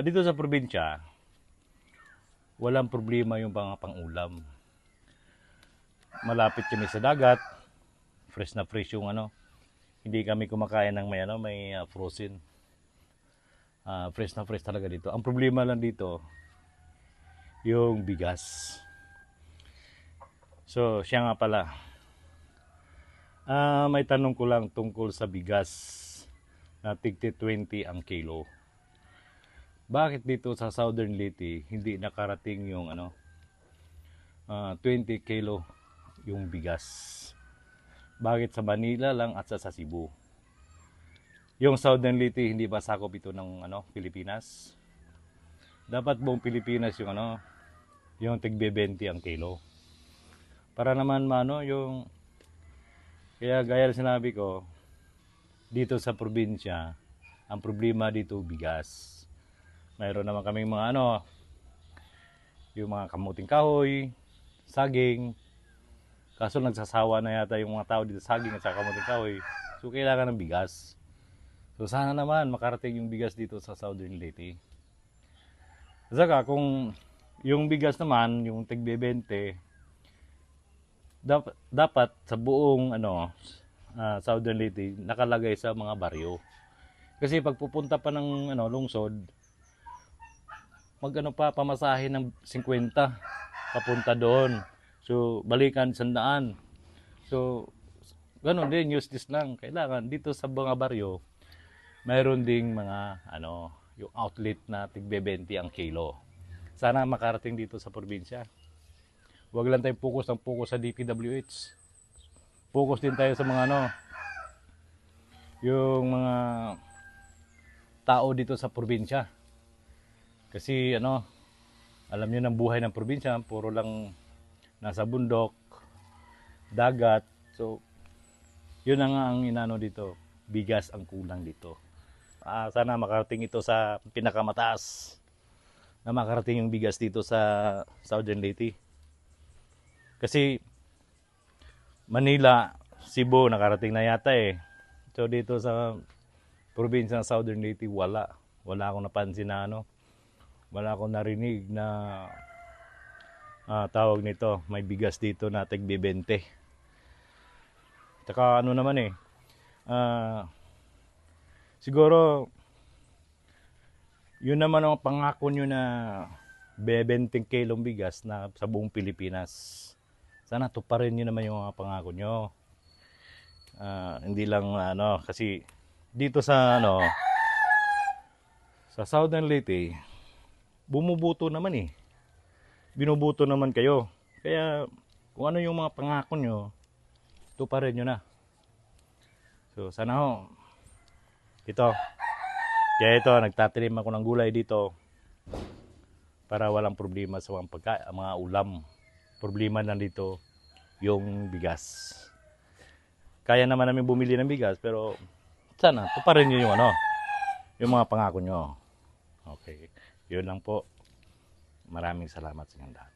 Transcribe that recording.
Dito sa probinsya, walang problema yung mga pang-ulam. Malapit kami sa dagat, fresh na fresh yung ano. Hindi kami kumakain ng may frozen. Fresh na fresh talaga dito. Ang problema lang dito, yung bigas. So, siya nga pala. May tanong ko lang tungkol sa bigas na tigti 20 ang kilo. Bakit dito sa Southern Leyte hindi nakarating yung 20 kilo yung bigas? Bakit sa Manila lang at sa Cebu? Yung Southern Leyte hindi ba sakop ito ng Pilipinas? Dapat buong Pilipinas yung yung tigbe 20 ang kilo. Para naman yung kaya gaya ng sinabi ko, dito sa probinsya, ang problema dito bigas. Mayroon naman kaming mga yung mga kamuting kahoy, saging. Kaso nagsasawa na yata yung mga tao dito sa saging at sa kamuting kahoy. So kailangan ng bigas. So sana naman makarating yung bigas dito sa Southern Leyte. Saka kung yung bigas naman, yung tigbe 20, dapat sa buong Southern Leyte nakalagay sa mga baryo. Kasi pag pupunta pa ng lungsod, pamasahe ng 50 papunta doon. So balikan 100. So ganun din, use this lang. Kailangan dito sa mga baryo, mayroon ding mga yung outlet na tigbe 20 ang kilo. Sana makarating dito sa probinsya. Huwag lang tayong focus sa DPWH. Focus din tayo sa mga yung mga tao dito sa probinsya. Kasi alam niyo ng buhay ng probinsya, puro lang nasa bundok, dagat. So, yun na nga ang dito. Bigas ang kulang dito. Sana makarating ito sa pinakamataas na makarating yung bigas dito sa Southern Leyte. Kasi Manila, Cebu nakarating na yata eh. So dito sa probinsya ng Southern Leyte wala akong napansin na wala akong narinig na tawag nito, may bigas dito na tigbe 20. Tsaka naman siguro yun naman ang pangako nyo na 20 kilong bigas na sa buong Pilipinas. Sana tuparin nyo naman yung mga pangako nyo. Hindi lang kasi dito sa sa Southern Leyte bumubuto naman eh. Binubuto naman kayo. Kaya kung ano yung mga pangako nyo, tuparin nyo na. So sana ito. Kaya ito, nagtatanim ako ng gulay dito para walang problema sa mga ulam. Problema na dito yung bigas. Kaya naman namin bumili ng bigas, pero sana tuparin nyo yung mga pangako nyo. Okay, yun lang po. Maraming salamat sa inyong lahat.